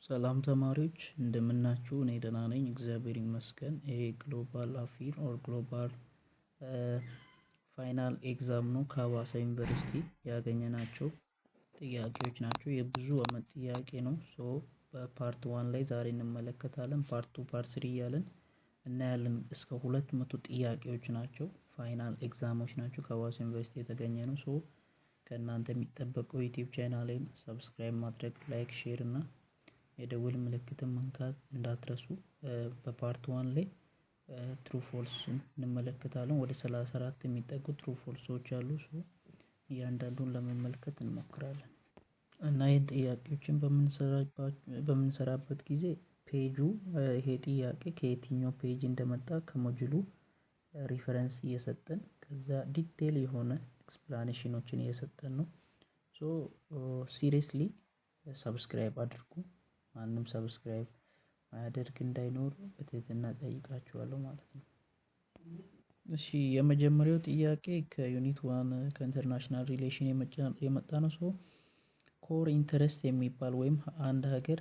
ሰላም ተማሪዎች እንደምናችሁ እኔ ደህና ነኝ እግዚአብሔር ይመስገን። ይሄ ግሎባል አፊር ኦር ግሎባል ፋይናል ኤግዛም ነው። ከሀዋሳ ዩኒቨርሲቲ ያገኘናቸው ጥያቄዎች ናቸው። የብዙ አመት ጥያቄ ነው። በፓርት 1 ላይ ዛሬ እንመለከታለን። ፓርት 2 ፓርት 3 እያልን እናያለን። እስከ 200 ጥያቄዎች ናቸው። ፋይናል ኤግዛሞች ናቸው። ከሀዋሳ ዩኒቨርሲቲ የተገኘ ነው። ከእናንተ የሚጠበቀው ዩቲዩብ ቻናሌን ሰብስክራይብ ማድረግ፣ ላይክ፣ ሼር እና የደውል ምልክትን መንካት እንዳትረሱ። በፓርት 1 ላይ ትሩ ፎልስን እንመለከታለን። ወደ 34 የሚጠጉ ትሩ ፎልሶች አሉ። እያንዳንዱን ለመመልከት እንሞክራለን እና ይህን ጥያቄዎችን በምንሰራበት ጊዜ ፔጁ ይሄ ጥያቄ ከየትኛው ፔጅ እንደመጣ ከሞጁሉ ሪፈረንስ እየሰጠን ከዛ ዲቴል የሆነ ኤክስፕላኔሽኖችን እየሰጠን ነው። ሲሪየስሊ ሰብስክራይብ አድርጉ። ማንም ሰብስክራይብ ማያደርግ እንዳይኖር በትህትና እጠይቃችኋለሁ ማለት ነው። እሺ የመጀመሪያው ጥያቄ ከዩኒት 1 ከኢንተርናሽናል ሪሌሽን የመጣ ነው። ኮር ኢንተረስት የሚባል ወይም አንድ ሀገር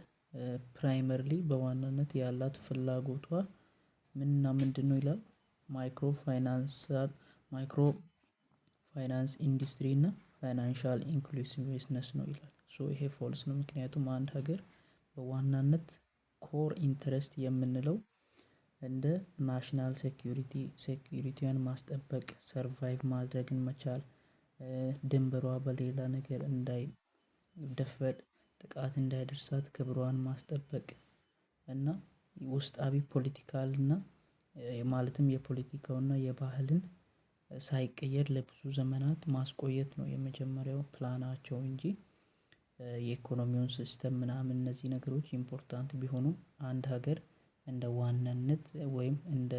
ፕራይመርሊ በዋናነት ያላት ፍላጎቷ ምንና ምንድነው ይላል። ማይክሮ ፋይናንስ ኢንዱስትሪ እና ፋይናንሻል ኢንክሉሲቭነስ ነው ይላል። ይሄ ፎልስ ነው። ምክንያቱም አንድ ሀገር በዋናነት ኮር ኢንተረስት የምንለው እንደ ናሽናል ሴኩሪቲያን ማስጠበቅ፣ ሰርቫይቭ ማድረግን መቻል፣ ድንበሯ በሌላ ነገር እንዳይደፈር፣ ጥቃት እንዳይደርሳት ክብሯን ማስጠበቅ እና ውስጣዊ ፖለቲካል እና ማለትም የፖለቲካውና የባህልን ሳይቀየር ለብዙ ዘመናት ማስቆየት ነው የመጀመሪያው ፕላናቸው እንጂ የኢኮኖሚውን ሲስተም ምናምን እነዚህ ነገሮች ኢምፖርታንት ቢሆኑም አንድ ሀገር እንደ ዋናነት ወይም እንደ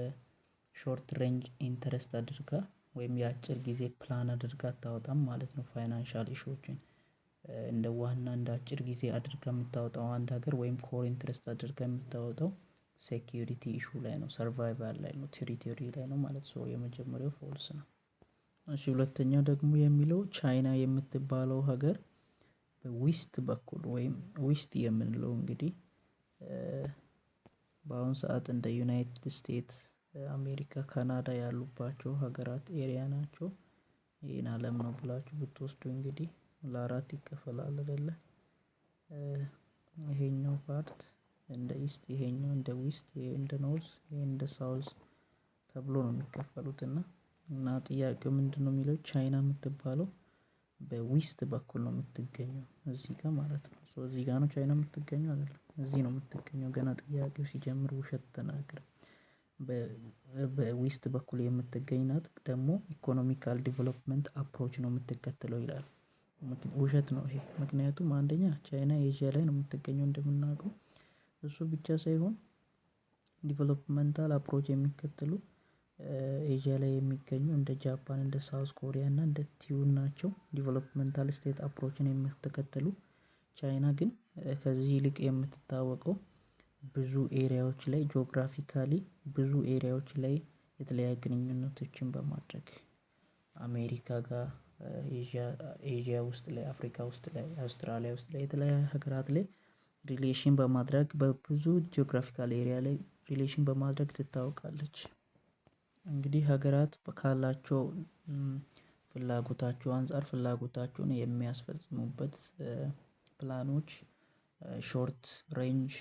ሾርት ሬንጅ ኢንተረስት አድርጋ ወይም የአጭር ጊዜ ፕላን አድርጋ አታወጣም ማለት ነው። ፋይናንሻል ኢሹዎችን እንደ ዋና እንደ አጭር ጊዜ አድርጋ የምታወጣው አንድ ሀገር ወይም ኮር ኢንተረስት አድርጋ የምታወጣው ሴኩሪቲ ኢሹ ላይ ነው፣ ሰርቫይቫል ላይ ነው፣ ቴሪቶሪ ላይ ነው ማለት ነው። የመጀመሪያው ፎልስ ነው። እሺ ሁለተኛው ደግሞ የሚለው ቻይና የምትባለው ሀገር በዌስት በኩል ወይም ዌስት የምንለው እንግዲህ በአሁን ሰዓት እንደ ዩናይትድ ስቴትስ፣ አሜሪካ፣ ካናዳ ያሉባቸው ሀገራት ኤሪያ ናቸው። ይሄን አለም ነው ብላችሁ ብትወስዱ እንግዲህ ለአራት ይከፈላል አይደለ? ይሄኛው ፓርት እንደ ኢስት፣ ይሄኛው እንደ ዌስት፣ ይሄ እንደ ኖርዝ፣ ይሄ እንደ ሳውዝ ተብሎ ነው የሚከፈሉት። እና ጥያቄው ምንድነው የሚለው ቻይና የምትባለው በዌስት በኩል ነው የምትገኘው እዚህ ጋር ማለት ነው። እዚህ ጋር ነው ቻይና የምትገኘው አይደለም፣ እዚህ ነው የምትገኘው። ገና ጥያቄው ሲጀምር ውሸት ተናገረ። በዌስት በኩል የምትገኝ ናት። ደግሞ ኢኮኖሚካል ዲቨሎፕመንት አፕሮች ነው የምትከተለው ይላል። ውሸት ነው ይሄ። ምክንያቱም አንደኛ ቻይና ኤዥያ ላይ ነው የምትገኘው እንደምናውቀው። እሱ ብቻ ሳይሆን ዲቨሎፕመንታል አፕሮች የሚከተሉ ኤዥያ ላይ የሚገኙ እንደ ጃፓን፣ እንደ ሳውዝ ኮሪያ እና እንደ ቲዩን ናቸው ዲቨሎፕመንታል ስቴት አፕሮችን የምትከተሉ። ቻይና ግን ከዚህ ይልቅ የምትታወቀው ብዙ ኤሪያዎች ላይ ጂኦግራፊካሊ ብዙ ኤሪያዎች ላይ የተለያዩ ግንኙነቶችን በማድረግ አሜሪካ ጋር፣ ኤዥያ ውስጥ ላይ፣ አፍሪካ ውስጥ ላይ፣ አውስትራሊያ ውስጥ ላይ የተለያዩ ሀገራት ላይ ሪሌሽን በማድረግ በብዙ ጂኦግራፊካል ኤሪያ ላይ ሪሌሽን በማድረግ ትታወቃለች። እንግዲህ ሀገራት ካላቸው ፍላጎታቸው አንፃር ፍላጎታቸውን የሚያስፈጽሙበት ፕላኖች ሾርት ሬንጅ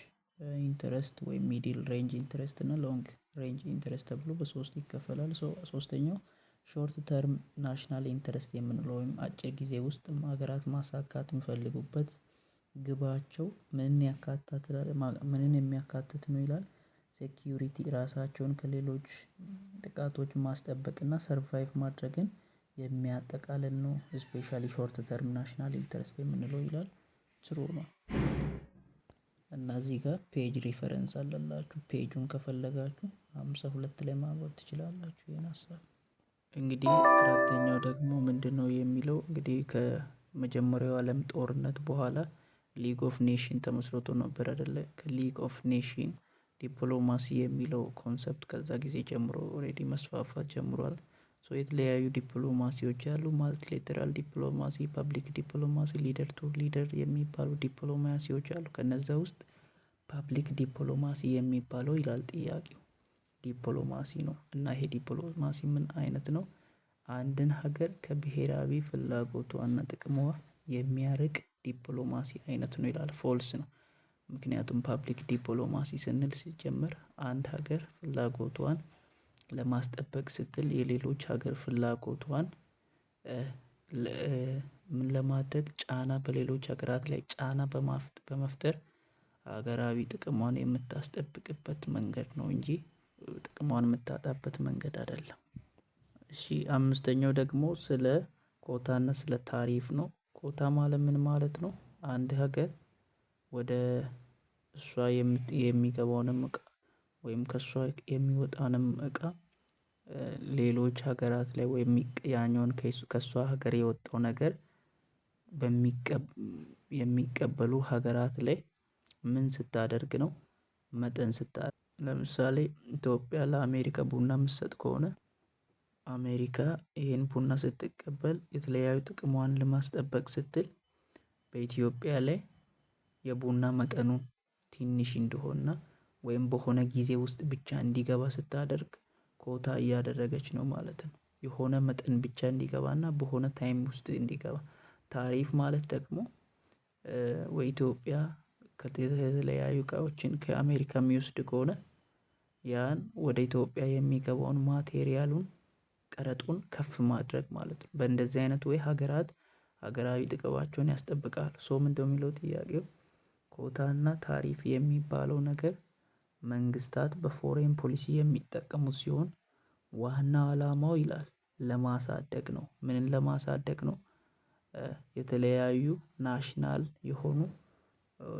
ኢንተረስት ወይም ሚድል ሬንጅ ኢንተረስት እና ሎንግ ሬንጅ ኢንተረስት ተብሎ በሶስት ይከፈላል። ሶስተኛው ሾርት ተርም ናሽናል ኢንተረስት የምንለው ወይም አጭር ጊዜ ውስጥ ሀገራት ማሳካት የሚፈልጉበት ግባቸው ምንን የሚያካትት ነው ይላል። ሴኩሪቲ ራሳቸውን ከሌሎች ጥቃቶች ማስጠበቅ እና ሰርቫይቭ ማድረግን የሚያጠቃልል ነው። ስፔሻሊ ሾርት ተርም ናሽናል ኢንተረስት የምንለው ይላል። ትሩ ነው። እና እዚህ ጋር ፔጅ ሪፈረንስ አለላችሁ። ፔጁን ከፈለጋችሁ 52 ላይ ማንበብ ትችላላችሁ ይሄን ሀሳብ። እንግዲህ አራተኛው ደግሞ ምንድነው የሚለው እንግዲህ ከመጀመሪያው አለም ጦርነት በኋላ ሊግ ኦፍ ኔሽን ተመስርቶ ነበር አይደለ? ከሊግ ኦፍ ኔሽን ዲፕሎማሲ የሚለው ኮንሰፕት ከዛ ጊዜ ጀምሮ ኦሬዲ መስፋፋት ጀምሯል። የተለያዩ ዲፕሎማሲዎች አሉ። ማልቲሌተራል ዲፕሎማሲ፣ ፐብሊክ ዲፕሎማሲ፣ ሊደር ቱ ሊደር የሚባሉ ዲፕሎማሲዎች አሉ። ከነዛ ውስጥ ፐብሊክ ዲፕሎማሲ የሚባለው ይላል ጥያቄው ዲፕሎማሲ ነው። እና ይሄ ዲፕሎማሲ ምን አይነት ነው? አንድን ሀገር ከብሔራዊ ፍላጎቷና ጥቅሟ የሚያርቅ ዲፕሎማሲ አይነት ነው ይላል። ፎልስ ነው። ምክንያቱም ፐብሊክ ዲፕሎማሲ ስንል ሲጀመር አንድ ሀገር ፍላጎቷን ለማስጠበቅ ስትል የሌሎች ሀገር ፍላጎቷን ምን ለማድረግ ጫና በሌሎች ሀገራት ላይ ጫና በመፍጠር ሀገራዊ ጥቅሟን የምታስጠብቅበት መንገድ ነው እንጂ ጥቅሟን የምታጣበት መንገድ አይደለም። እሺ አምስተኛው ደግሞ ስለ ኮታና ስለ ታሪፍ ነው። ኮታ ማለት ምን ማለት ነው? አንድ ሀገር ወደ እሷ የሚገባውንም እቃ ወይም ከእሷ የሚወጣንም እቃ ሌሎች ሀገራት ላይ ወይም ያኛውን ከእሷ ሀገር የወጣው ነገር የሚቀበሉ ሀገራት ላይ ምን ስታደርግ ነው? መጠን ስታደርግ ለምሳሌ ኢትዮጵያ ለአሜሪካ ቡና የምትሰጥ ከሆነ አሜሪካ ይሄን ቡና ስትቀበል የተለያዩ ጥቅሟን ለማስጠበቅ ስትል በኢትዮጵያ ላይ የቡና መጠኑን ትንሽ እንደሆነና ወይም በሆነ ጊዜ ውስጥ ብቻ እንዲገባ ስታደርግ ኮታ እያደረገች ነው ማለት ነው። የሆነ መጠን ብቻ እንዲገባና በሆነ ታይም ውስጥ እንዲገባ። ታሪፍ ማለት ደግሞ ወይ ኢትዮጵያ ከተለያዩ እቃዎችን ከአሜሪካ የሚወስድ ከሆነ ያን ወደ ኢትዮጵያ የሚገባውን ማቴሪያሉን ቀረጡን ከፍ ማድረግ ማለት ነው። በእንደዚህ አይነት ወይ ሀገራት ሀገራዊ ጥቅማቸውን ያስጠብቃሉ። ሶ ምንድነው የሚለው ጥያቄው? ኮታና ታሪፍ የሚባለው ነገር መንግስታት በፎሬን ፖሊሲ የሚጠቀሙት ሲሆን ዋና አላማው ይላል ለማሳደግ ነው። ምንን ለማሳደግ ነው? የተለያዩ ናሽናል የሆኑ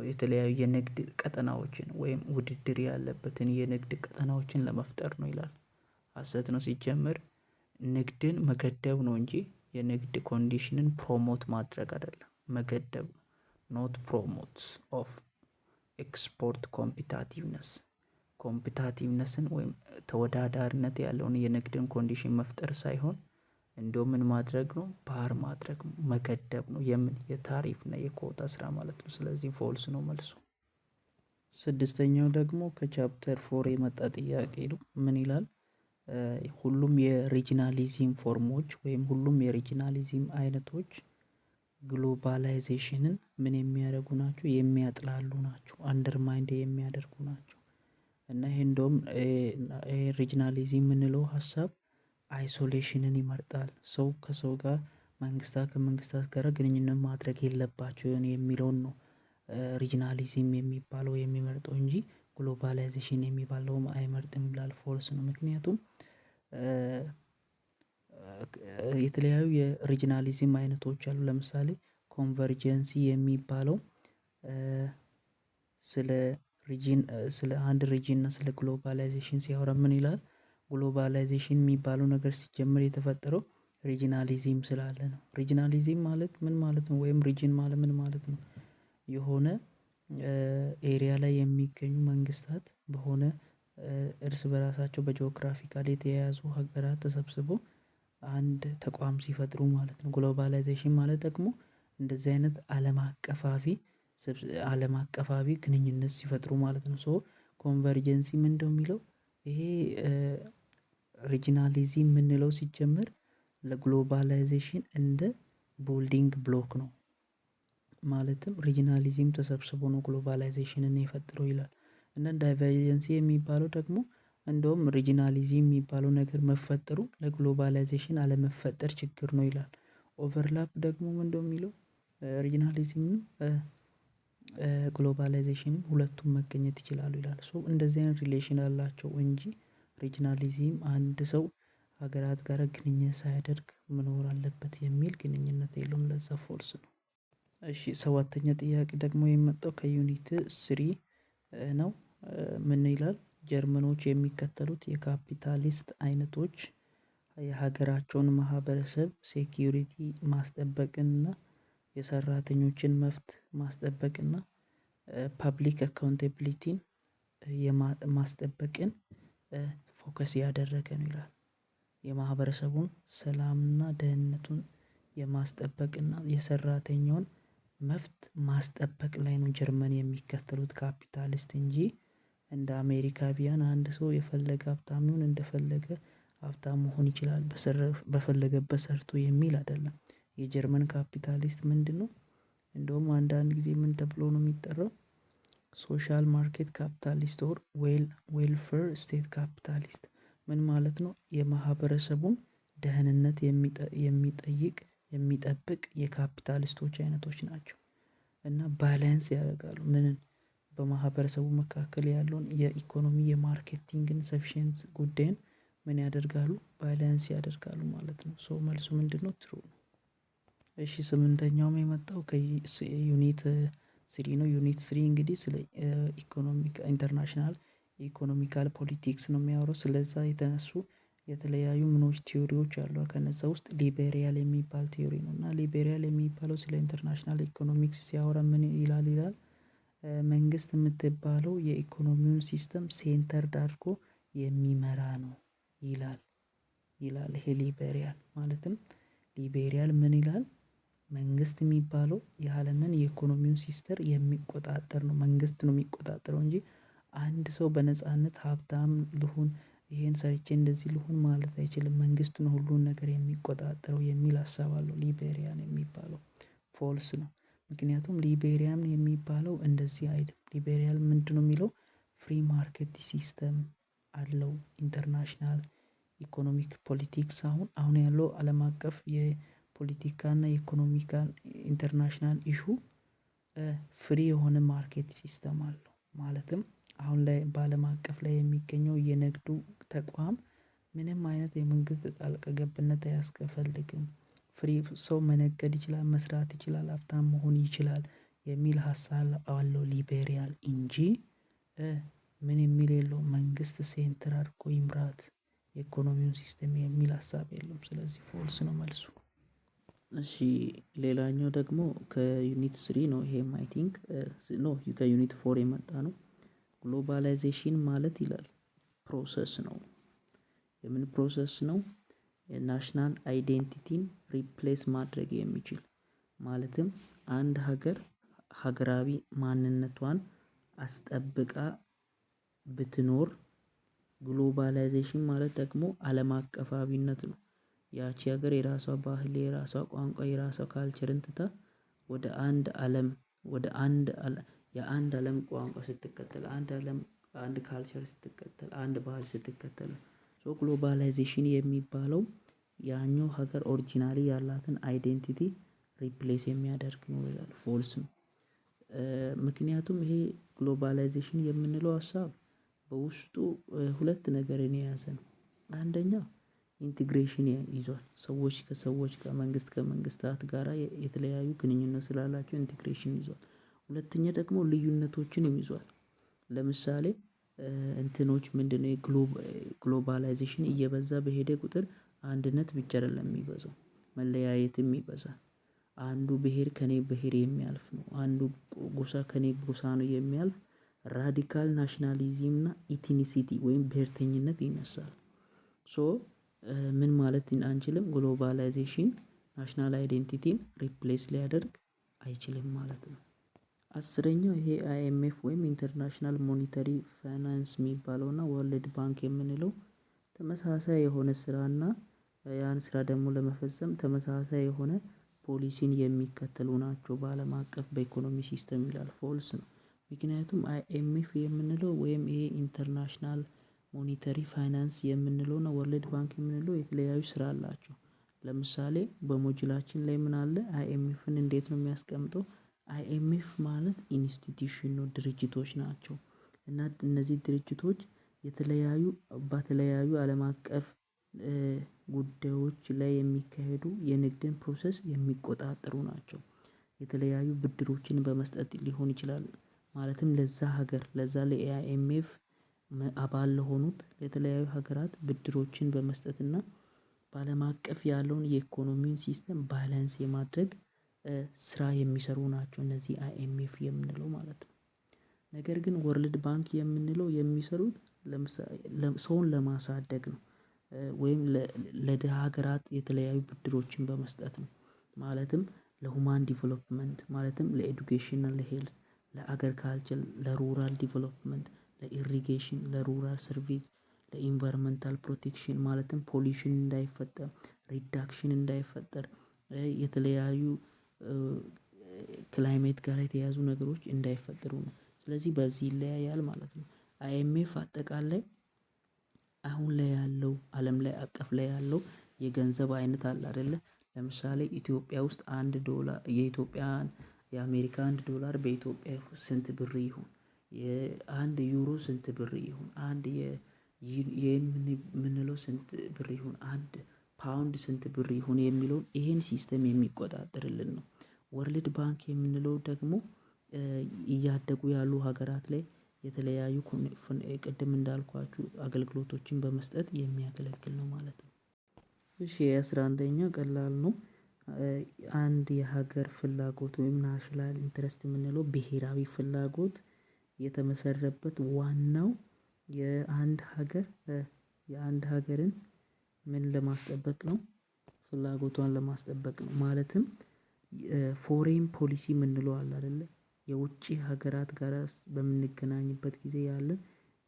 የተለያዩ የንግድ ቀጠናዎችን ወይም ውድድር ያለበትን የንግድ ቀጠናዎችን ለመፍጠር ነው ይላል። ሀሰት ነው። ሲጀመር ንግድን መገደብ ነው እንጂ የንግድ ኮንዲሽንን ፕሮሞት ማድረግ አይደለም። መገደብ ነው። ኖት ፕሮሞት ኦፍ ኤክስፖርት ኮምፒታቲቭነስ ኮምፒታቲቭነስን ወይም ተወዳዳሪነት ያለውን የንግድን ኮንዲሽን መፍጠር ሳይሆን እንደው ምን ማድረግ ነው? ባር ማድረግ ነው። መገደብ ነው። የምን የታሪፍ እና የኮታ ስራ ማለት ነው። ስለዚህ ፎልስ ነው መልሱ። ስድስተኛው ደግሞ ከቻፕተር 4 የመጣ ጥያቄ ነው። ምን ይላል? ሁሉም የሪጂናሊዝም ፎርሞች ወይም ሁሉም የሪጂናሊዝም አይነቶች ግሎባላይዜሽንን ምን የሚያደርጉ ናቸው? የሚያጥላሉ ናቸው። አንደርማይንድ የሚያደርጉ ናቸው። እና ይሄ እንደውም ሪጂናሊዝም የምንለው ሀሳብ አይሶሌሽንን ይመርጣል። ሰው ከሰው ጋር መንግስታት ከመንግስታት ጋር ግንኙነት ማድረግ የለባቸውም የሚለውን ነው ሪጂናሊዝም የሚባለው የሚመርጠው እንጂ ግሎባላይዜሽን የሚባለውም አይመርጥም ይላል። ፎልስ ነው። ምክንያቱም የተለያዩ የሪጂናሊዝም አይነቶች አሉ። ለምሳሌ ኮንቨርጀንሲ የሚባለው ስለ አንድ ሪጅን እና ስለ ግሎባላይዜሽን ሲያወራ ምን ይላል? ግሎባላይዜሽን የሚባለው ነገር ሲጀመር የተፈጠረው ሪጂናሊዝም ስላለ ነው። ሪጂናሊዝም ማለት ምን ማለት ነው? ወይም ሪጅን ማለት ምን ማለት ነው? የሆነ ኤሪያ ላይ የሚገኙ መንግስታት በሆነ እርስ በራሳቸው በጂኦግራፊካሊ የተያያዙ ሀገራት ተሰብስበው አንድ ተቋም ሲፈጥሩ ማለት ነው። ግሎባላይዜሽን ማለት ደግሞ እንደዚህ አይነት አለም አቀፋዊ ግንኙነት ሲፈጥሩ ማለት ነው። ሶ ኮንቨርጀንሲ ምንድነው የሚለው? ይሄ ሪጂናሊዝም የምንለው ሲጀመር ለግሎባላይዜሽን እንደ ቢልዲንግ ብሎክ ነው። ማለትም ሪጂናሊዝም ተሰብስቦ ነው ግሎባላይዜሽንን የፈጠረው ይላል። እና ዳይቨርጀንሲ የሚባለው ደግሞ እንደውም ሪጂናሊዝም የሚባለው ነገር መፈጠሩ ለግሎባላይዜሽን አለመፈጠር ችግር ነው ይላል። ኦቨርላፕ ደግሞ ምንድነው የሚለው? ሪጂናሊዝምም ግሎባላይዜሽንም ሁለቱም መገኘት ይችላሉ ይላል። ሶ እንደዚህ አይነት ሪሌሽን አላቸው እንጂ ሪጂናሊዝም አንድ ሰው ሀገራት ጋር ግንኙነት ሳያደርግ መኖር አለበት የሚል ግንኙነት የለውም። ለዛ ፎልስ ነው። እሺ ሰባተኛ ጥያቄ ደግሞ የመጣው ከዩኒት 3 ነው። ምን ይላል? ጀርመኖች የሚከተሉት የካፒታሊስት አይነቶች የሀገራቸውን ማህበረሰብ ሴኩሪቲ ማስጠበቅና የሰራተኞችን መብት ማስጠበቅና ፐብሊክ አካውንታቢሊቲን ማስጠበቅን ፎከስ ያደረገ ነው ይላል። የማህበረሰቡን ሰላምና ደህንነቱን የማስጠበቅና የሰራተኛውን መብት ማስጠበቅ ላይ ነው ጀርመን የሚከተሉት ካፒታሊስት እንጂ እንደ አሜሪካውያን አንድ ሰው የፈለገ ሀብታም ይሁን እንደፈለገ ሀብታም መሆን ይችላል በፈለገበት ሰርቶ የሚል አይደለም። የጀርመን ካፒታሊስት ምንድነው? እንደውም አንዳንድ ጊዜ ምን ተብሎ ነው የሚጠራው? ሶሻል ማርኬት ካፒታሊስት ኦር ዌልፌር ስቴት ካፒታሊስት። ምን ማለት ነው? የማህበረሰቡን ደህንነት የሚጠብቅ የካፒታሊስቶች አይነቶች ናቸው። እና ባላንስ ያደርጋሉ ምንን በማህበረሰቡ መካከል ያለውን የኢኮኖሚ የማርኬቲንግን ሰፊሸንት ጉዳይን ምን ያደርጋሉ? ባላንስ ያደርጋሉ ማለት ነው። ሶ መልሱ ምንድነው? ትሩ ነው። እሺ ስምንተኛውም የመጣው ከዩኒት ስሪ ነው። ዩኒት ስሪ እንግዲህ ስለ ኢኮኖሚክ ኢንተርናሽናል ኢኮኖሚካል ፖለቲክስ ነው የሚያወራው። ስለዛ የተነሱ የተለያዩ ምኖች ቲዮሪዎች አሉ። ከነዛ ውስጥ ሊቤሪያል የሚባል ቲዮሪ ነው። እና ሊቤሪያል የሚባለው ስለ ኢንተርናሽናል ኢኮኖሚክስ ሲያወራ ምን ይላል? መንግስት የምትባለው የኢኮኖሚውን ሲስተም ሴንተርድ አድርጎ የሚመራ ነው ይላል። ይሄ ሊቤሪያል ማለትም ሊቤሪያል ምን ይላል? መንግስት የሚባለው የዓለምን የኢኮኖሚውን ሲስተም የሚቆጣጠር ነው። መንግስት ነው የሚቆጣጠረው እንጂ አንድ ሰው በነጻነት ሀብታም ልሁን ይሄን ሰርቼ እንደዚህ ልሁን ማለት አይችልም። መንግስት ነው ሁሉን ነገር የሚቆጣጠረው የሚል ሀሳብ አለው ሊቤሪያን የሚባለው። ፎልስ ነው። ምክንያቱም ሊቤሪያን የሚባለው እንደዚህ አይልም። ሊቤሪያን ምንድነው የሚለው? ፍሪ ማርኬት ሲስተም አለው። ኢንተርናሽናል ኢኮኖሚክ ፖለቲክስ አሁን ያለው አለም አቀፍ የፖለቲካ እና የኢኮኖሚካል ኢንተርናሽናል ኢሹ ፍሪ የሆነ ማርኬት ሲስተም አለው። ማለትም አሁን ላይ በአለም አቀፍ ላይ የሚገኘው የንግዱ ተቋም ምንም አይነት የመንግስት ጣልቃ ገብነት አያስፈልግም። ፍሪ ሰው መነገድ ይችላል መስራት ይችላል ሀብታም መሆን ይችላል የሚል ሀሳብ አለው ሊቤሪያል እንጂ ምን የሚል የለውም። መንግስት ሴንተር አድርጎ ይምራት የኢኮኖሚውን ሲስተም የሚል ሀሳብ የለውም። ስለዚህ ፎልስ ነው መልሱ። እሺ ሌላኛው ደግሞ ከዩኒት ስሪ ነው። ይሄም አይ ቲንክ ኖ ከዩኒት ፎር የመጣ ነው። ግሎባላይዜሽን ማለት ይላል ፕሮሰስ ነው። የምን ፕሮሰስ ነው? የናሽናል አይዴንቲቲን ሪፕሌስ ማድረግ የሚችል ማለትም አንድ ሀገር ሀገራዊ ማንነቷን አስጠብቃ ብትኖር። ግሎባላይዜሽን ማለት ደግሞ አለም አቀፋዊነት ነው። ያቺ ሀገር የራሷ ባህል የራሷ ቋንቋ የራሷ ካልቸርን ትታ ወደ አንድ አለም የአንድ አለም ቋንቋ ስትከተል አንድ ካልቸር ስትከተል አንድ ባህል ስትከተል ሶ ግሎባላይዜሽን የሚባለው ያኛው ሀገር ኦሪጅናሊ ያላትን አይዴንቲቲ ሪፕሌስ የሚያደርግ ነው ይላል። ፎልስ ነው። ምክንያቱም ይሄ ግሎባላይዜሽን የምንለው ሀሳብ በውስጡ ሁለት ነገርን የያዘ ነው። አንደኛ ኢንቲግሬሽን ይዟል። ሰዎች ከሰዎች ጋር መንግስት ከመንግስታት ጋራ የተለያዩ ግንኙነት ስላላቸው ኢንቲግሬሽን ይዟል። ሁለተኛ ደግሞ ልዩነቶችንም ይዟል። ለምሳሌ እንትኖች ምንድነው? ግሎባላይዜሽን እየበዛ በሄደ ቁጥር አንድነት ብቻ አይደለም የሚበዛው መለያየትም ይበዛል። አንዱ ብሄር ከኔ ብሄር የሚያልፍ ነው። አንዱ ጎሳ ከኔ ጎሳ ነው የሚያልፍ ራዲካል ናሽናሊዝም እና ኢትኒሲቲ ወይም ብሄርተኝነት ይነሳል። ሶ ምን ማለት አንችልም ግሎባላይዜሽን ናሽናል አይዴንቲቲን ሪፕሌስ ሊያደርግ አይችልም ማለት ነው። አስረኛው ይሄ አይኤምኤፍ ወይም ኢንተርናሽናል ሞኒተሪ ፋይናንስ የሚባለውና ወርልድ ባንክ የምንለው ተመሳሳይ የሆነ ስራና ያን ስራ ደግሞ ለመፈጸም ተመሳሳይ የሆነ ፖሊሲን የሚከተሉ ናቸው በአለም አቀፍ በኢኮኖሚ ሲስተም ይላል። ፎልስ ነው። ምክንያቱም አይኤምኤፍ የምንለው ወይም ይሄ ኢንተርናሽናል ሞኒተሪ ፋይናንስ የምንለው እና ወርልድ ባንክ የምንለው የተለያዩ ስራ አላቸው። ለምሳሌ በሞጁላችን ላይ ምን አለ? አይኤምኤፍን እንዴት ነው የሚያስቀምጠው? አይኤምኤፍ ማለት ኢንስቲትዩሽን ነው ድርጅቶች ናቸው። እና እነዚህ ድርጅቶች በተለያዩ አለም አቀፍ ጉዳዮች ላይ የሚካሄዱ የንግድን ፕሮሰስ የሚቆጣጠሩ ናቸው። የተለያዩ ብድሮችን በመስጠት ሊሆን ይችላል። ማለትም ለዛ ሀገር ለዛ ለአይኤምኤፍ አባል ለሆኑት የተለያዩ ሀገራት ብድሮችን በመስጠትና በአለም አቀፍ ያለውን የኢኮኖሚን ሲስተም ባላንስ የማድረግ ስራ የሚሰሩ ናቸው እነዚህ አይኤምኤፍ የምንለው ማለት ነው። ነገር ግን ወርልድ ባንክ የምንለው የሚሰሩት ለምሳሌ ሰውን ለማሳደግ ነው። ወይም ለደሃ ሀገራት የተለያዩ ብድሮችን በመስጠት ነው። ማለትም ለሁማን ዲቨሎፕመንት ማለትም ለኤዱኬሽን፣ ለሄልዝ፣ ለአግሪካልቸር፣ ለሩራል ዲቨሎፕመንት፣ ለኢሪጌሽን፣ ለሩራል ሰርቪስ፣ ለኢንቫይሮንመንታል ፕሮቴክሽን ማለትም ፖሊሽን እንዳይፈጠር፣ ሪዳክሽን እንዳይፈጠር፣ የተለያዩ ክላይሜት ጋር የተያዙ ነገሮች እንዳይፈጠሩ ነው። ስለዚህ በዚህ ይለያያል ማለት ነው። አይኤምኤፍ አጠቃላይ አሁን ላይ ያለው ዓለም ላይ አቀፍ ላይ ያለው የገንዘብ አይነት አለ አይደለ? ለምሳሌ ኢትዮጵያ ውስጥ $1 የኢትዮጵያን የአሜሪካ $1 በኢትዮጵያ ስንት ብር ይሁን? የአንድ ዩሮ ስንት ብር ይሁን? አንድ የን የምንለው ስንት ብር ይሁን? አንድ ፓውንድ ስንት ብር ይሁን የሚለውን ይሄን ሲስተም የሚቆጣጠርልን ነው። ወርልድ ባንክ የምንለው ደግሞ እያደጉ ያሉ ሀገራት ላይ የተለያዩ ቅድም እንዳልኳችሁ አገልግሎቶችን በመስጠት የሚያገለግል ነው ማለት ነው። እሺ 11ኛ ቀላል ነው። አንድ የሀገር ፍላጎት ወይም ናሽናል ኢንተረስት የምንለው ብሄራዊ ፍላጎት የተመሰረበት ዋናው የአንድ ሀገርን ምን ለማስጠበቅ ነው? ፍላጎቷን ለማስጠበቅ ነው። ማለትም ፎሬን ፖሊሲ የምንለው አለ አይደለ? የውጭ ሀገራት ጋር በምንገናኝበት ጊዜ ያለን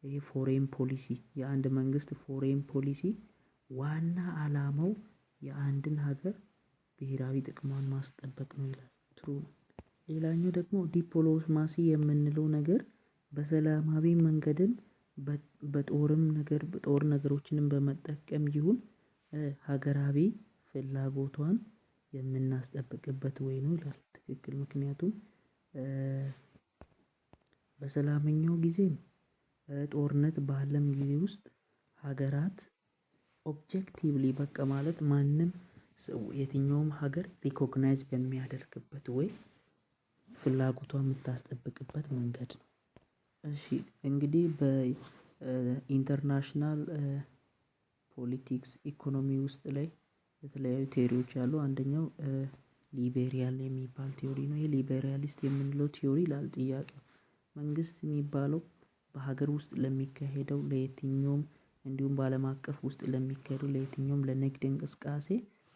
ይሄ ፎሬን ፖሊሲ የአንድ መንግስት ፎሬን ፖሊሲ ዋና አላማው የአንድን ሀገር ብሄራዊ ጥቅሟን ማስጠበቅ ነው ይላል። ትሩ ነው። ሌላኛው ደግሞ ዲፕሎማሲ የምንለው ነገር በሰላማዊ መንገድም በጦር ነገሮችንም በመጠቀም ይሁን ሀገራዊ ፍላጎቷን የምናስጠብቅበት ወይ ነው ይላል። ትክክል። ምክንያቱም በሰላመኛው ጊዜም ጦርነት ባለም ጊዜ ውስጥ ሀገራት ኦብጀክቲቭሊ በቃ ማለት ማንም የትኛውም ሀገር ሪኮግናይዝ በሚያደርግበት ወይ ፍላጎቷን የምታስጠብቅበት መንገድ ነው። እሺ እንግዲህ በኢንተርናሽናል ፖለቲክስ ኢኮኖሚ ውስጥ ላይ የተለያዩ ቲዮሪዎች አሉ። አንደኛው ሊቤሪያል የሚባል ቲዮሪ ነው። ይሄ ሊቤሪያሊስት የምንለው ቲዮሪ ይላል ጥያቄው መንግስት የሚባለው በሀገር ውስጥ ለሚካሄደው ለየትኛውም እንዲሁም በአለም አቀፍ ውስጥ ለሚካሄደው ለየትኛውም ለንግድ እንቅስቃሴ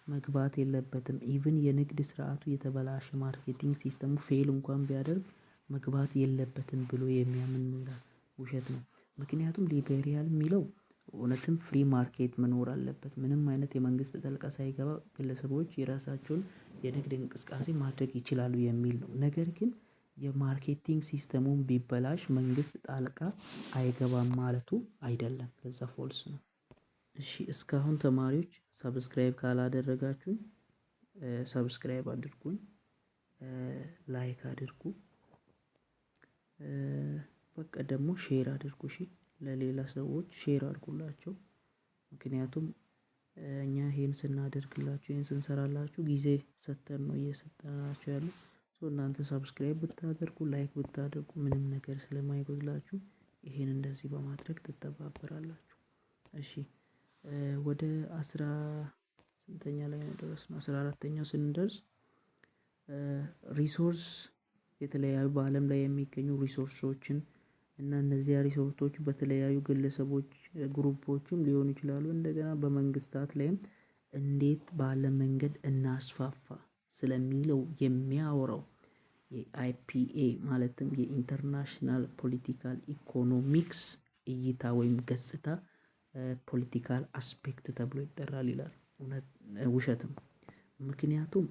መግባት የለበትም። ኢቭን የንግድ ስርዓቱ የተበላሸ ማርኬቲንግ ሲስተሙ ፌል እንኳን ቢያደርግ መግባት የለበትም ብሎ የሚያምን ነው ይላል። ውሸት ነው። ምክንያቱም ሊቤሪያል የሚለው እውነትም ፍሪ ማርኬት መኖር አለበት። ምንም አይነት የመንግስት ጣልቃ ሳይገባ ግለሰቦች የራሳቸውን የንግድ እንቅስቃሴ ማድረግ ይችላሉ የሚል ነው። ነገር ግን የማርኬቲንግ ሲስተሙን ቢበላሽ መንግስት ጣልቃ አይገባም ማለቱ አይደለም። ለዛ ፎልስ ነው። እሺ እስካሁን ተማሪዎች ሰብስክራይብ ካላደረጋችሁኝ ሰብስክራይብ አድርጉኝ፣ ላይክ አድርጉ፣ በቃ ደግሞ ሼር አድርጉ። እሺ ለሌላ ሰዎች ሼር አድርጉላቸው። ምክንያቱም እኛ ይሄን ስናደርግላችሁ ይሄን ስንሰራላችሁ ጊዜ ሰጥተን ነው እየሰጠናችሁ ያለው። እናንተ ሰብስክራይብ ብታደርጉ ላይክ ብታደርጉ ምንም ነገር ስለማይጎድላችሁ ይሄን እንደዚህ በማድረግ ትተባበራላችሁ። እሺ ወደ ስንተኛ ላይ ነው የደረስነው? 14ኛው ስንደርስ ሪሶርስ የተለያዩ በአለም ላይ የሚገኙ ሪሶርሶችን እና እነዚያ ሪሶርሶች በተለያዩ ግለሰቦች ግሩፖችም ሊሆኑ ይችላሉ። እንደገና በመንግስታት ላይም እንዴት ባለ መንገድ እናስፋፋ ስለሚለው የሚያወራው የአይፒኤ ማለትም የኢንተርናሽናል ፖለቲካል ኢኮኖሚክስ እይታ ወይም ገጽታ ፖለቲካል አስፔክት ተብሎ ይጠራል ይላል። ውሸት ነው። ምክንያቱም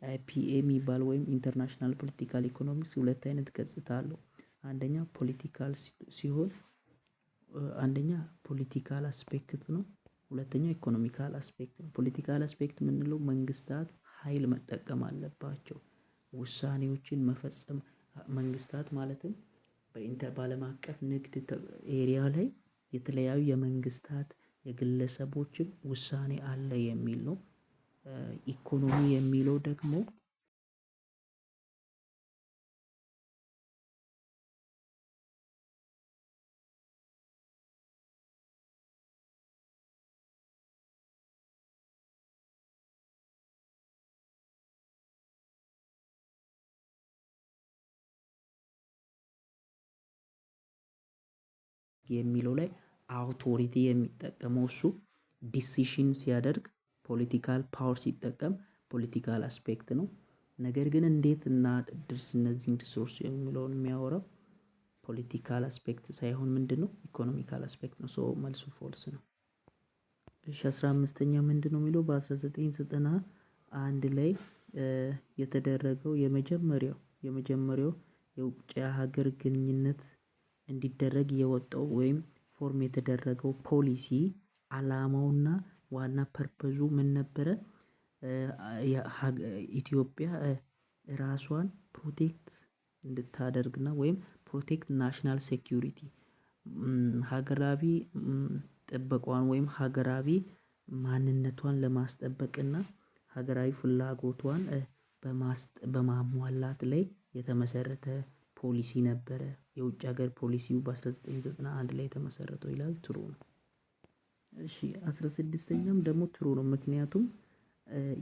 አይፒኤ የሚባል ወይም ኢንተርናሽናል ፖለቲካል ኢኮኖሚክስ ሁለት አይነት ገጽታ አለው። አንደኛ ፖለቲካል ሲሆን አንደኛ ፖለቲካል አስፔክት ነው። ሁለተኛው ኢኮኖሚካል አስፔክት ነው። ፖለቲካል አስፔክት የምንለው መንግስታት ኃይል መጠቀም አለባቸው። ውሳኔዎችን መፈጸም መንግስታት ማለትም በአለም አቀፍ ንግድ ኤሪያ ላይ የተለያዩ የመንግስታት የግለሰቦችም ውሳኔ አለ የሚል ነው። ኢኮኖሚ የሚለው ደግሞ የሚለው ላይ አውቶሪቲ የሚጠቀመው እሱ ዲሲሽን ሲያደርግ ፖለቲካል ፓወር ሲጠቀም ፖለቲካል አስፔክት ነው። ነገር ግን እንዴት እናድርስ እነዚህን ሪሶርስ የሚለውን የሚያወራው ፖለቲካል አስፔክት ሳይሆን ምንድነው ኢኮኖሚካል አስፔክት ነው። ሶ መልሱ ፎልስ ነው። እሺ 15ኛ ምንድነው የሚለው በ1991 ላይ የተደረገው የመጀመሪያው የውጭ ሀገር ግንኙነት እንዲደረግ የወጣው ወይም ፎርም የተደረገው ፖሊሲ አላማውና ዋና ፐርፐዙ ምን ነበረ? ኢትዮጵያ ራሷን ፕሮቴክት እንድታደርግና ወይም ፕሮቴክት ናሽናል ሴኩሪቲ ሀገራዊ ጥበቃዋን ወይም ሀገራዊ ማንነቷን ለማስጠበቅና ሀገራዊ ፍላጎቷን በማሟላት ላይ የተመሰረተ ፖሊሲ ነበረ። የውጭ ሀገር ፖሊሲው በ1991 ላይ የተመሰረተው ይላል ትሩ ነው። እሺ 16ኛም ደግሞ ትሩ ነው። ምክንያቱም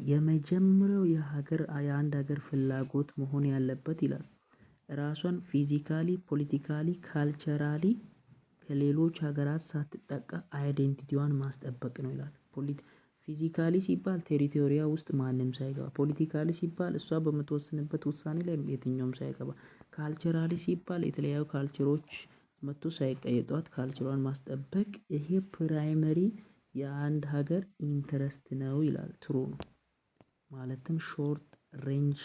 የመጀመሪያው የአንድ ሀገር ፍላጎት መሆን ያለበት ይላል ራሷን ፊዚካሊ ፖለቲካሊ ካልቸራሊ ከሌሎች ሀገራት ሳትጠቃ አይዴንቲቲዋን ማስጠበቅ ነው ይላል። ፊዚካሊ ሲባል ቴሪቶሪያ ውስጥ ማንም ሳይገባ፣ ፖለቲካሊ ሲባል እሷ በምትወስንበት ውሳኔ ላይ የትኛውም ሳይገባ፣ ካልቸራሊ ሲባል የተለያዩ ካልቸሮች መጥቶ ሳይቀየጧት ካልቸሯን ማስጠበቅ ይሄ ፕራይመሪ የአንድ ሀገር ኢንተረስት ነው ይላል ትሩ ነው። ማለትም ሾርት ሬንጅ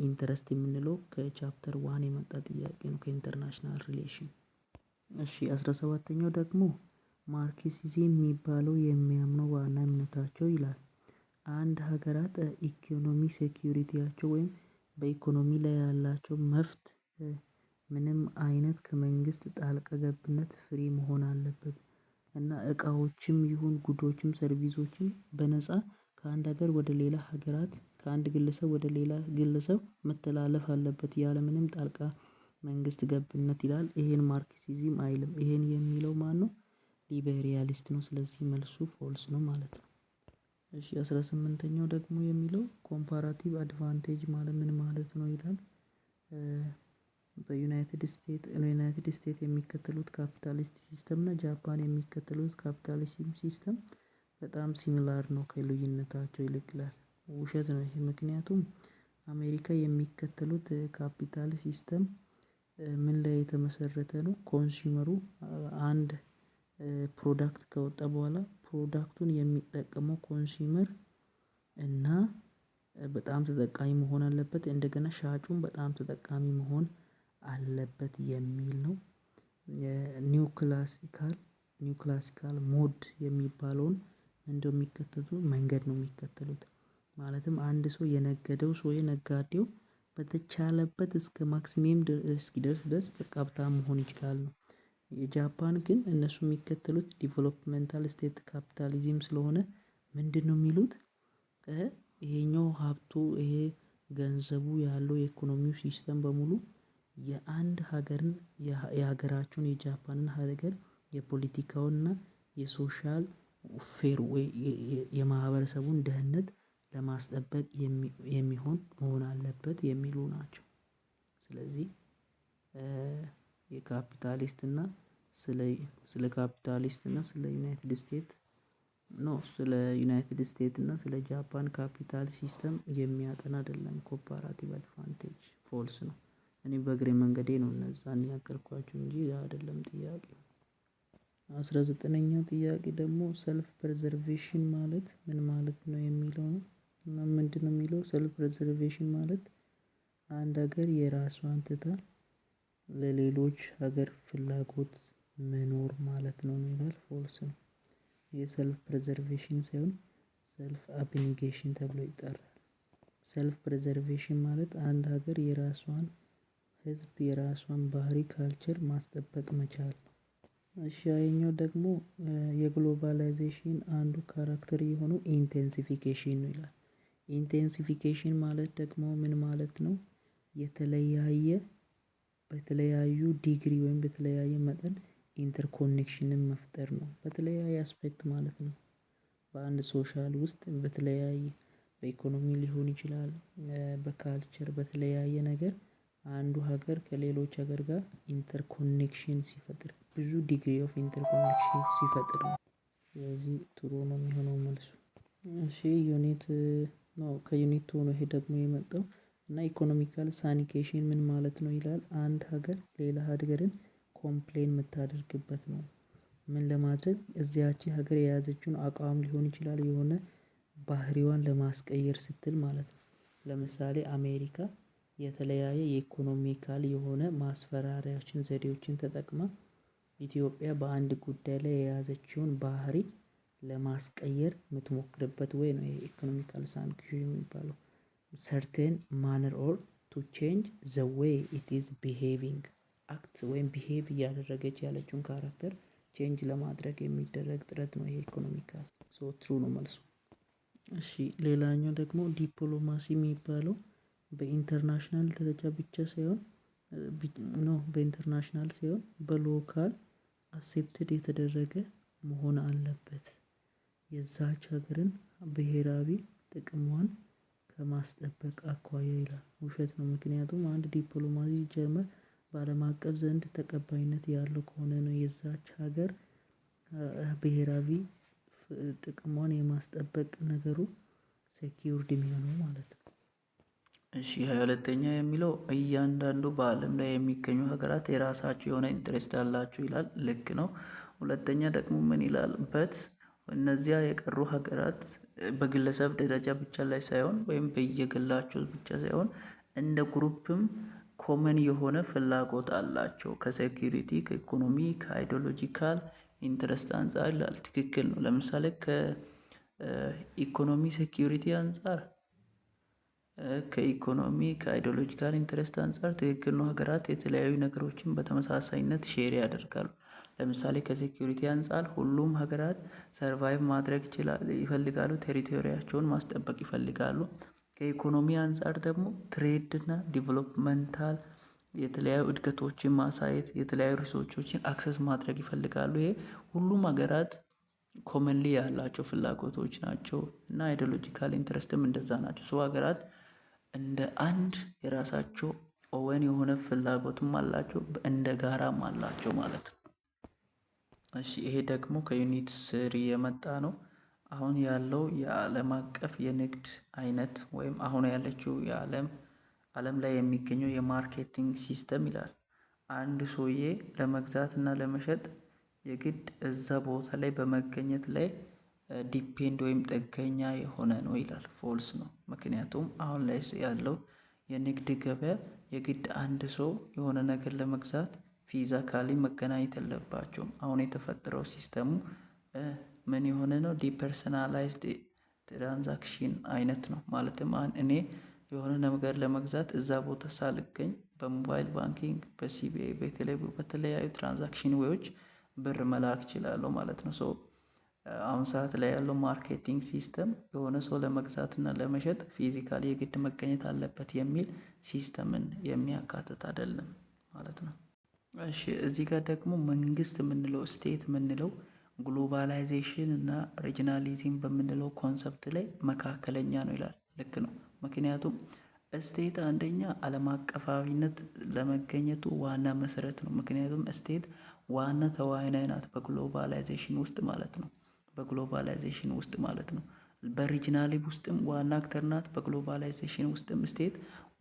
ኢንተረስት የምንለው ከቻፕተር 1 የመጣ ጥያቄ ነው ከኢንተርናሽናል ሪሌሽን። እሺ 17ኛው ደግሞ ማርክሲዝም የሚባለው የሚያምነው ዋና እምነታቸው ይላል አንድ ሀገራት ኢኮኖሚ ሴኩሪቲያቸው ወይም በኢኮኖሚ ላይ ያላቸው መብት ምንም አይነት ከመንግስት ጣልቃ ገብነት ፍሪ መሆን አለበት እና እቃዎችም ይሁን ጉዶችም ሰርቪሶችም በነፃ ከአንድ ሀገር ወደ ሌላ ሀገራት ከአንድ ግለሰብ ወደ ሌላ ግለሰብ መተላለፍ አለበት ያለምንም ጣልቃ መንግስት ገብነት ይላል። ይሄን ማርክሲዝም አይልም። ይሄን የሚለው ማነው? ሊበሪያሊስት ነው። ስለዚህ መልሱ ፎልስ ነው ማለት ነው። እሺ 18ኛው ደግሞ የሚለው ኮምፓራቲቭ አድቫንቴጅ ማለት ምን ማለት ነው ይላል። በዩናይትድ ስቴትስ የሚከተሉት ካፒታሊስት ሲስተም እና ጃፓን የሚከተሉት ካፒታሊዝም ሲስተም በጣም ሲሚላር ነው ከልዩነታቸው ይልቅ ይላል። ውሸት ነው ይሄ። ምክንያቱም አሜሪካ የሚከተሉት ካፒታል ሲስተም ምን ላይ የተመሰረተ ነው? ኮንሱመሩ አንድ ፕሮዳክት ከወጣ በኋላ ፕሮዳክቱን የሚጠቀመው ኮንሱመር እና በጣም ተጠቃሚ መሆን አለበት። እንደገና ሻጩም በጣም ተጠቃሚ መሆን አለበት የሚል ነው። ኒው ክላሲካል ሞድ የሚባለውን እንደሚከተሉት መንገድ ነው የሚከተሉት። ማለትም አንድ ሰው የነገደው ሰው ነጋዴው በተቻለበት እስከ ማክሲመም እስኪደርስ ድረስ በቃ ሀብታም መሆን ይችላል ነው። የጃፓን ግን እነሱ የሚከተሉት ዲቨሎፕመንታል ስቴት ካፒታሊዝም ስለሆነ ምንድነው የሚሉት? ይሄኛው ሀብቱ ይሄ ገንዘቡ ያለው የኢኮኖሚው ሲስተም በሙሉ የአንድ ሀገርን የሀገራቸውን የጃፓንን ሀገር የፖለቲካውንና የሶሻል ፌር ወይ የማህበረሰቡን ደህንነት ለማስጠበቅ የሚሆን መሆን አለበት የሚሉ ናቸው። ስለዚህ የካፒታሊስት እና ስለ ካፒታሊስት እና ስለ ዩናይትድ ስቴትስ ስለ ዩናይትድ ስቴትስ እና ስለ ጃፓን ካፒታል ሲስተም የሚያጠና አይደለም። ኮምፓራቲቭ አድቫንቴጅ ፎልስ ነው። እኔ በእግሬ መንገዴ ነው እነዛን ያቀርኳችሁ እንጂ አይደለም ጥያቄው። 19ኛው ጥያቄ ደግሞ ሰልፍ ፕሬዘርቬሽን ማለት ምን ማለት ነው የሚለው ነው። እና ምንድነው የሚለው ሰልፍ ፕሬዘርቬሽን ማለት አንድ ሀገር የራሷን ትታ ለሌሎች ሀገር ፍላጎት መኖር ማለት ነው ይላል። ፎልስ ነው። የሰልፍ ፕሬዘርቬሽን ሳይሆን ሰልፍ አብኒጌሽን ተብሎ ይጠራል። ሰልፍ ፕሬዘርቬሽን ማለት አንድ ሀገር የራሷን ህዝብ የራሷን ባህሪ ካልቸር ማስጠበቅ መቻል ነው። እሺ ያኛው ደግሞ የግሎባላይዜሽን አንዱ ካራክተር የሆነው ኢንቴንሲፊኬሽን ነው ይላል። ኢንቴንሲፊኬሽን ማለት ደግሞ ምን ማለት ነው? በተለያዩ ዲግሪ ወይም በተለያየ መጠን ኢንተርኮኔክሽንን መፍጠር ነው። በተለያየ አስፔክት ማለት ነው። በአንድ ሶሻል ውስጥ በተለያየ በኢኮኖሚ ሊሆን ይችላል። በካልቸር በተለያየ ነገር አንዱ ሀገር ከሌሎች ሀገር ጋር ኢንተርኮኔክሽን ሲፈጥር ብዙ ዲግሪ ኦፍ ኢንተርኮኔክሽን ሲፈጥር ነው። ስለዚህ ትሩ ነው የሚሆነው መልሱ። እሺ ዩኒት ነው ከዩኒት ቱ ነው ይሄ ደግሞ የመጣው። እና ኢኮኖሚካል ሳኒኬሽን ምን ማለት ነው ይላል። አንድ ሀገር ሌላ ሀገርን ኮምፕሌን የምታደርግበት ነው። ምን ለማድረግ እዚያች ሀገር የያዘችውን አቋም ሊሆን ይችላል የሆነ ባህሪዋን ለማስቀየር ስትል ማለት ነው። ለምሳሌ አሜሪካ የተለያየ የኢኮኖሚካል የሆነ ማስፈራሪያዎችን ዘዴዎችን ተጠቅማ ኢትዮጵያ በአንድ ጉዳይ ላይ የያዘችውን ባህሪ ለማስቀየር የምትሞክርበት ወይ ነው የኢኮኖሚካል ሳንክሽን የሚባለው። ሰርቴን ማነር ኦር ቱ ቼንጅ ዘ ዌይ ኢት ኢዝ ቢሄቪንግ አክት ወይም ቢሄቭ እያደረገች ያለችውን ካራክተር ቼንጅ ለማድረግ የሚደረግ ጥረት ነው። ይሄ ኢኮኖሚካል ሶ ትሩ ነው መልሱ። እሺ ሌላኛው ደግሞ ዲፕሎማሲ የሚባለው በኢንተርናሽናል ደረጃ ብቻ ሳይሆን በኢንተርናሽናል ሳይሆን በሎካል አክሴፕትድ የተደረገ መሆን አለበት። የዛች ሀገርን ብሄራዊ ጥቅሟን ከማስጠበቅ አኳያ ይላል። ውሸት ነው። ምክንያቱም አንድ ዲፕሎማሲ ሲጀመር በአለም አቀፍ ዘንድ ተቀባይነት ያለው ከሆነ ነው የዛች ሀገር ብሄራዊ ጥቅሟን የማስጠበቅ ነገሩ ሴኪዩርድ የሚሆነው ማለት ነው። እሺ 22ኛ የሚለው እያንዳንዱ በአለም ላይ የሚገኙ ሀገራት የራሳቸው የሆነ ኢንትረስት አላቸው ይላል። ልክ ነው። ሁለተኛ ደግሞ ምን ይላል? በት እነዚያ የቀሩ ሀገራት በግለሰብ ደረጃ ብቻ ላይ ሳይሆን ወይም በየግላቸው ብቻ ሳይሆን እንደ ግሩፕም ኮመን የሆነ ፍላጎት አላቸው ከሴኪዩሪቲ፣ ከኢኮኖሚ፣ ከአይዲዮሎጂካል ኢንትረስት አንፃር ይላል። ትክክል ነው። ለምሳሌ ከኢኮኖሚ ሴኪዩሪቲ አንፃር ከኢኮኖሚ ከአይዲዮሎጂካል ኢንትረስት አንፃር ትክክል ነው። ሀገራት የተለያዩ ነገሮችን በተመሳሳይነት ሼር ያደርጋሉ። ለምሳሌ ከሴኪዩሪቲ አንፃር ሁሉም ሀገራት ሰርቫይቭ ማድረግ ይፈልጋሉ፣ ቴሪቶሪያቸውን ማስጠበቅ ይፈልጋሉ። ከኢኮኖሚ አንፃር ደግሞ ትሬድ እና ዲቨሎፕመንታል የተለያዩ እድገቶችን ማሳየት፣ የተለያዩ ሪሶርሶችን አክሰስ ማድረግ ይፈልጋሉ። ይሄ ሁሉም ሀገራት ኮመንሊ ያላቸው ፍላጎቶች ናቸው እና አይዲዮሎጂካል ኢንትረስትም እንደዛ ናቸው። ሶ ሀገራት እንደ አንድ የራሳቸው ኦወን የሆነ ፍላጎትም አላቸው እንደ ጋራም አላቸው ማለት ነው። እሺ ይሄ ደግሞ ከዩኒት 3 የመጣ ነው። አሁን ያለው የዓለም አቀፍ የንግድ አይነት ወይም አሁን ያለችው ዓለም ላይ የሚገኘው የማርኬቲንግ ሲስተም ይላል። አንድ ሰውዬ ለመግዛት እና ለመሸጥ የግድ እዛ ቦታ ላይ በመገኘት ላይ ዲፔንድ ወይም ጥገኛ የሆነ ነው ይላል። ፎልስ ነው። ምክንያቱም አሁን ላይ ያለው የንግድ ገበያ የግድ አንድ ሰው የሆነ ነገር ለመግዛት ፊዚካሊ መገናኘት የለባቸውም። አሁን የተፈጠረው ሲስተሙ ምን የሆነ ነው? ዲፐርሰናላይዝድ ትራንዛክሽን አይነት ነው። ማለትም እኔ የሆነ ነገር ለመግዛት እዛ ቦታ ሳልገኝ በሞባይል ባንኪንግ፣ በሲቢኤ፣ በተለያዩ ትራንዛክሽን ዌዎች ብር መላክ እችላለሁ ማለት ነው። ሶ አሁን ሰዓት ላይ ያለው ማርኬቲንግ ሲስተም የሆነ ሰው ለመግዛት እና ለመሸጥ ፊዚካሊ የግድ መገኘት አለበት የሚል ሲስተምን የሚያካትት አይደለም ማለት ነው። እሺ እዚህ ጋር ደግሞ መንግስት የምንለው ስቴት የምንለው ግሎባላይዜሽን እና ሪጂናሊዝም በምንለው ኮንሰፕት ላይ መካከለኛ ነው ይላል። ልክ ነው። ምክንያቱም ስቴት አንደኛ ዓለም አቀፋዊነት ለመገኘቱ ዋና መሰረት ነው። ምክንያቱም ስቴት ዋና ተዋናይ ናት በግሎባላይዜሽን ውስጥ ማለት ነው። በሪጂናሊ ውስጥም ዋና አክተር ናት። በግሎባላይዜሽን ውስጥም ስቴት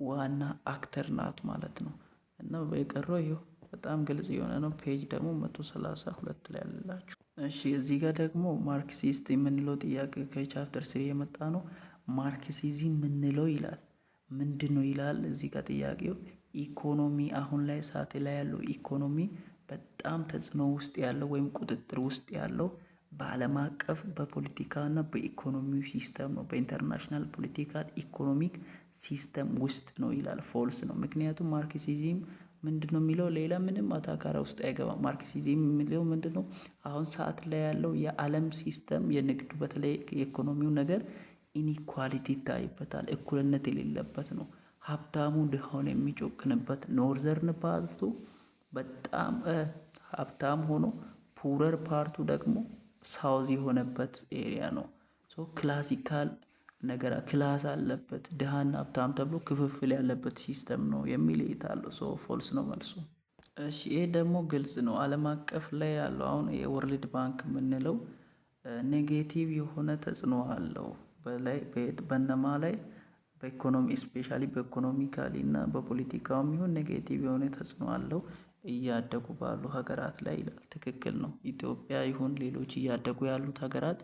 ዋና አክተር ናት ማለት ነው። እና በቀረው ይኸው በጣም ግልጽ የሆነ ነው። ፔጅ ደግሞ 132 ላይ ያለላችሁ። እሺ እዚህ ጋር ደግሞ ማርክሲስት የምንለው ጥያቄ ከቻፕተር 3 የመጣ ነው። ማርክሲዝም የምንለው ይላል ምንድነው ይላል። እዚህ ጋር ጥያቄው ኢኮኖሚ አሁን ላይ ሰዓት ላይ ያለው ኢኮኖሚ በጣም ተጽዕኖ ውስጥ ያለው ወይም ቁጥጥር ውስጥ ያለው በዓለም አቀፍ በፖለቲካ እና በኢኮኖሚው ሲስተም ነው። በኢንተርናሽናል ፖለቲካል ኢኮኖሚክ ሲስተም ውስጥ ነው ይላል። ፎልስ ነው። ምክንያቱም ማርክሲዝም ምንድነው የሚለው ሌላ ምንም አታካራ ውስጥ አይገባም። ማርክሲዝም የሚለው ምንድነው? አሁን ሰዓት ላይ ያለው የዓለም ሲስተም የንግዱ በተለይ የኢኮኖሚው ነገር ኢኒኳሊቲ ይታይበታል። እኩልነት የሌለበት ነው። ሀብታሙ ድሃውን የሚጮክንበት፣ ኖርዘርን ፓርቱ በጣም ሀብታም ሆኖ ፑረር ፓርቱ ደግሞ ሳውዝ የሆነበት ኤሪያ ነው። ሶ ክላሲካል ነገር ክላስ አለበት፣ ድሃና ሀብታም ተብሎ ክፍፍል ያለበት ሲስተም ነው የሚል ይታለው። ሶ ፎልስ ነው መልሱ። እሺ ይሄ ደግሞ ግልጽ ነው። ዓለም አቀፍ ላይ ያለው አሁን የወርልድ ባንክ የምንለው ኔጌቲቭ የሆነ ተጽዕኖ አለው በነማ ላይ በኢኮኖሚ ስፔሻሊ በኢኮኖሚካሊ እና በፖለቲካውም ይሁን ኔጌቲቭ የሆነ ተጽዕኖ አለው እያደጉ ባሉ ሀገራት ላይ ይላል። ትክክል ነው። ኢትዮጵያ ይሁን ሌሎች እያደጉ ያሉት ሀገራት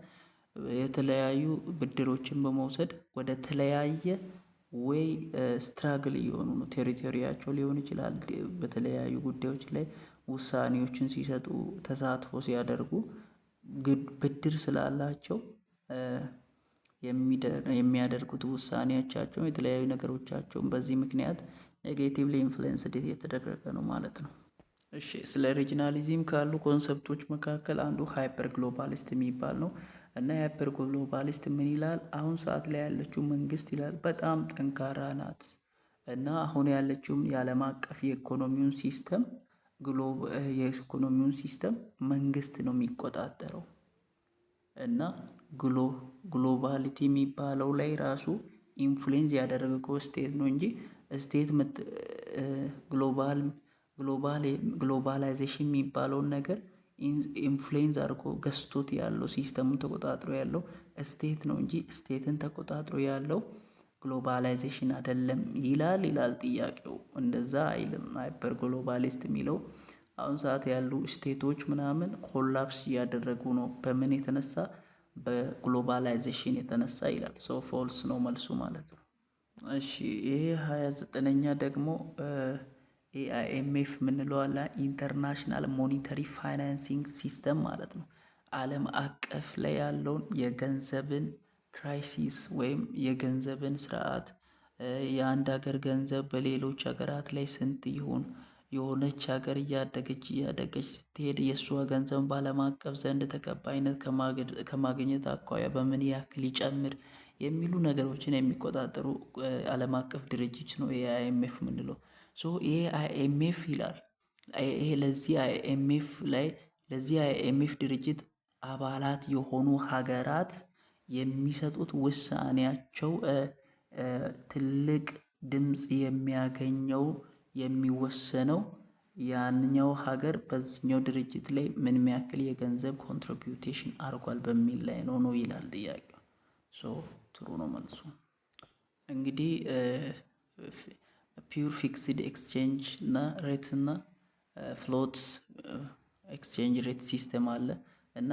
የተለያዩ ብድሮችን በመውሰድ ወደ ተለያየ ወይ ስትራግል እየሆኑ ነው። ቴሪቶሪያቸው ሊሆን ይችላል። በተለያዩ ጉዳዮች ላይ ውሳኔዎችን ሲሰጡ ተሳትፎ ሲያደርጉ ብድር ስላላቸው የሚያደርጉት ውሳኔዎቻቸው የተለያዩ ነገሮቻቸውን በዚህ ምክንያት ኔጌቲቭሊ ኢንፍሉዌንስድ የተደረገ ነው ማለት ነው። እሺ ስለ ሪጂናሊዝም ካሉ ኮንሰፕቶች መካከል አንዱ ሃይፐር ግሎባሊስት የሚባል ነው እና ሃይፐር ግሎባሊስት ምን ይላል? አሁን ሰዓት ላይ ያለችው መንግስት ይላል በጣም ጠንካራ ናት እና አሁን ያለችውም የዓለም አቀፍ የኢኮኖሚውን ሲስተም መንግስት ነው የሚቆጣጠረው እና ግሎባሊቲ የሚባለው ላይ ራሱ ኢንፍሉዌንስ ያደረገው ስቴት ነው እንጂ ስቴት ግሎባላይዜሽን የሚባለውን ነገር ኢንፍሉዌንስ አድርጎ ገዝቶት ያለው ሲስተሙን ተቆጣጥሮ ያለው ስቴት ነው እንጂ ስቴትን ተቆጣጥሮ ያለው ግሎባላይዜሽን አይደለም ይላል ጥያቄው። እንደዛ አይልም። ሃይፐር ግሎባሊስት የሚለው አሁን ሰዓት ያሉ ስቴቶች ምናምን ኮላፕስ እያደረጉ ነው። በምን የተነሳ? በግሎባላይዜሽን የተነሳ ይላል። ሶ ፎልስ ነው መልሱ ማለት ነው። እሺ ይሄ 29ኛ ደግሞ ኤአይኤምኤፍ የምንለው አለ ኢንተርናሽናል ሞኒተሪ ፋይናንሲንግ ሲስተም ማለት ነው። ዓለም አቀፍ ላይ ያለውን የገንዘብን ክራይሲስ ወይም የገንዘብን ስርዓት የአንድ ሀገር ገንዘብ በሌሎች ሀገራት ላይ ስንት ይሁን የሆነች ሀገር እያደገች ስትሄድ የእሷ ገንዘብ በዓለም አቀፍ ዘንድ ተቀባይነት ከማግኘት አኳያ በምን ያክል ይጨምር የሚሉ ነገሮችን የሚቆጣጠሩ ዓለም አቀፍ ድርጅት ነው የአይኤምኤፍ የምንለው። ሶ ይሄ አይኤምኤፍ ይላል ለዚህ አይኤምኤፍ ድርጅት አባላት የሆኑ ሀገራት የሚሰጡት ውሳኔያቸው ትልቅ ድምጽ የሚወሰነው ያንኛው ሀገር በዚህኛው ድርጅት ላይ ምን ያክል የገንዘብ ኮንትሪቢዩሽን አድርጓል በሚል ላይ ነው ይላል ጥያቄው። ሶ ትሩ ነው መልሱ። እንግዲህ ፒውር ፊክስድ ኤክስቼንጅ እና ሬት እና ፍሎት ኤክስቼንጅ ሬት ሲስተም አለ እና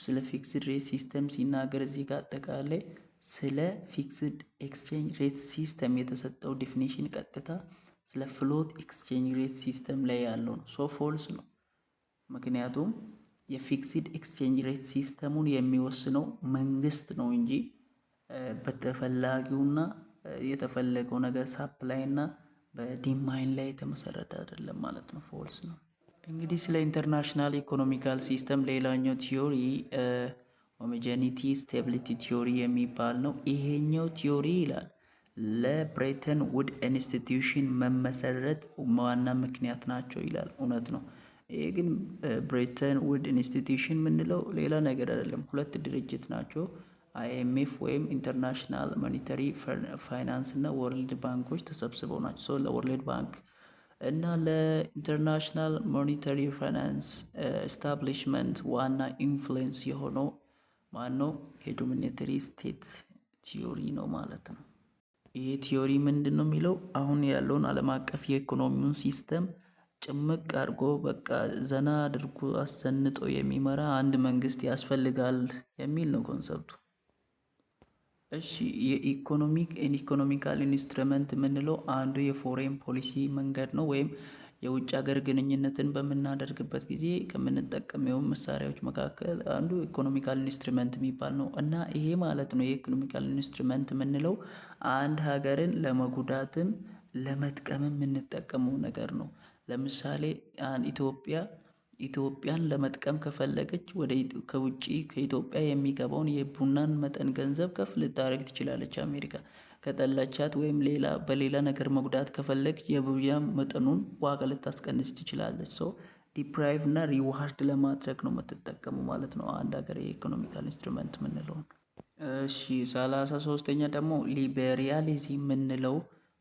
ስለ ፊክስድ ሬት ሲስተም ሲናገር እዚህ ጋር አጠቃላይ ስለ ፊክስድ ኤክስቼንጅ ሬት ሲስተም የተሰጠው ዲፊኒሽን ቀጥታ ስለ ፍሎት ኤክስቼንጅ ሬት ሲስተም ላይ ያለው ነው። ሶ ፎልስ ነው። ምክንያቱም የፊክስድ ኤክስቼንጅ ሬት ሲስተሙን የሚወስነው መንግስት ነው እንጂ በተፈላጊውና የተፈለገው ነገር ሳፕላይ እና በዲማንድ ላይ የተመሰረተ አይደለም ማለት ነው። ፎልስ ነው። እንግዲህ ስለ ኢንተርናሽናል ኢኮኖሚካል ሲስተም ሌላኛው ቲዮሪ ሆሞጀኒቲ ስቴቢሊቲ ቲዮሪ የሚባል ነው። ይሄኛው ቲዮሪ ይላል ለብሬተን ውድ ኢንስቲትዩሽን መመሰረት ዋና ምክንያት ናቸው ይላል። እውነት ነው። ይሄ ግን ብሬተን ውድ ኢንስቲትዩሽን የምንለው ሌላ ነገር አይደለም። ሁለት ድርጅት ናቸው። አይኤምኤፍ ወይም ኢንተርናሽናል ሞኔታሪ ፋይናንስ እና ወርልድ ባንኮች ተሰብስበው ናቸው። ለወርልድ ባንክ እና ለኢንተርናሽናል ሞኔታሪ ፋይናንስ ኤስታብሊሽመንት ዋና ኢንፍሉዌንስ የሆነው ማነው? የዶሚኔተሪ ስቴት ቲዮሪ ነው ማለት ነው። ይሄ ቲዮሪ ምንድን ነው የሚለው? አሁን ያለውን ዓለም አቀፍ የኢኮኖሚውን ሲስተም ጭምቅ አድርጎ በቃ ዘና አድርጎ አሰንጦ የሚመራ አንድ መንግስት ያስፈልጋል የሚል ነው ኮንሰፕቱ። እሺ ኢኮኖሚካል ኢንስትሩመንት የምንለው አንዱ የፎሬን ፖሊሲ መንገድ ነው ወይም የውጭ ሀገር ግንኙነትን በምናደርግበት ጊዜ ከምንጠቀመው መሳሪያዎች መካከል አንዱ ኢኮኖሚካል ኢንስትሩመንት የሚባል ነው እና ይሄ ማለት ነው የኢኮኖሚካል ኢንስትሩመንት የምንለው አንድ ሀገርን ለመጉዳትም ለመጥቀምም የምንጠቀመው ነገር ነው። ለምሳሌ ኢትዮጵያን ለመጥቀም ከፈለገች ከውጪ ከኢትዮጵያ የሚገባውን የቡናን መጠን ገንዘብ ከፍ ልታደርግ ትችላለች አሜሪካ። ከጠላቻት ወይም በሌላ ነገር መጉዳት ከፈለግ የቡያ መጠኑን ዋጋ ልታስቀንስ ትችላለች። ሶ ዲፕራይቭ እና ሪዋርድ ለማድረግ ነው የምትጠቀመው ማለት ነው አንድ ሀገር የኢኮኖሚካል ኢንስትሩመንት የምንለውን። እሺ 33ኛ ደግሞ ሊበሪያሊዝም የምንለው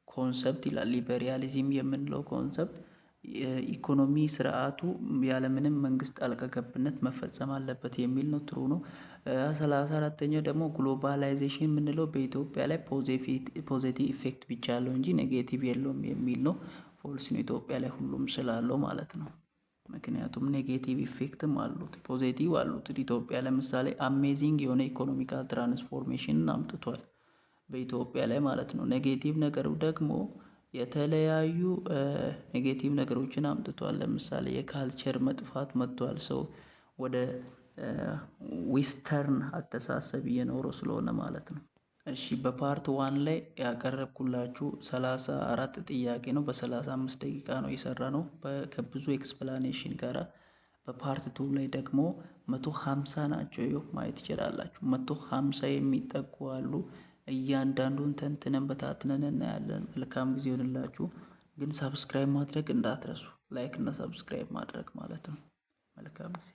ኮንሰፕት ይላል። ሊበሪያሊዝም የምንለው ኮንሰፕት የኢኮኖሚ ስርዓቱ ያለምንም መንግስት ጣልቃ ገብነት መፈጸም አለበት የሚል ነው። ትሩ ነው። 34ኛው ደግሞ ግሎባላይዜሽን የምንለው በኢትዮጵያ ላይ ፖዚቲቭ ኢፌክት ብቻ ያለው እንጂ ኔጌቲቭ የለውም የሚል ነው። ፎልስ ነው። ኢትዮጵያ ላይ ሁሉም ስላለው ማለት ነው። ምክንያቱም ኔጌቲቭ ኢፌክትም አሉት ፖዚቲቭ አሉት። ኢትዮጵያ ለምሳሌ አሜዚንግ የሆነ ኢኮኖሚካል ትራንስፎርሜሽንን አምጥቷል በኢትዮጵያ ላይ ማለት ነው። ኔጌቲቭ ነገሩ ደግሞ የተለያዩ ኔጌቲቭ ነገሮችን አምጥቷል። ለምሳሌ የካልቸር መጥፋት መጥቷል። ሰው ወደ ዌስተርን አስተሳሰብ እየኖረ ስለሆነ ማለት ነው። እሺ በፓርት 1 ላይ ያቀረብኩላችሁ 34 ጥያቄ ነው። በ35 ደቂቃ ነው የሰራነው ከብዙ ኤክስፕላኔሽን ጋራ። በፓርት 2 ላይ ደግሞ 150 ናቸው። ይኸው ማየት ትችላላችሁ። 150 የሚጠጉ አሉ። እያንዳንዱን ተንትነን በታትነን እናያለን። መልካም ጊዜ ይሁንላችሁ። ግን ሰብስክራይብ ማድረግ እንዳትረሱ። ላይክ እና ሰብስክራይብ ማድረግ ማለት ነው። መልካም ጊዜ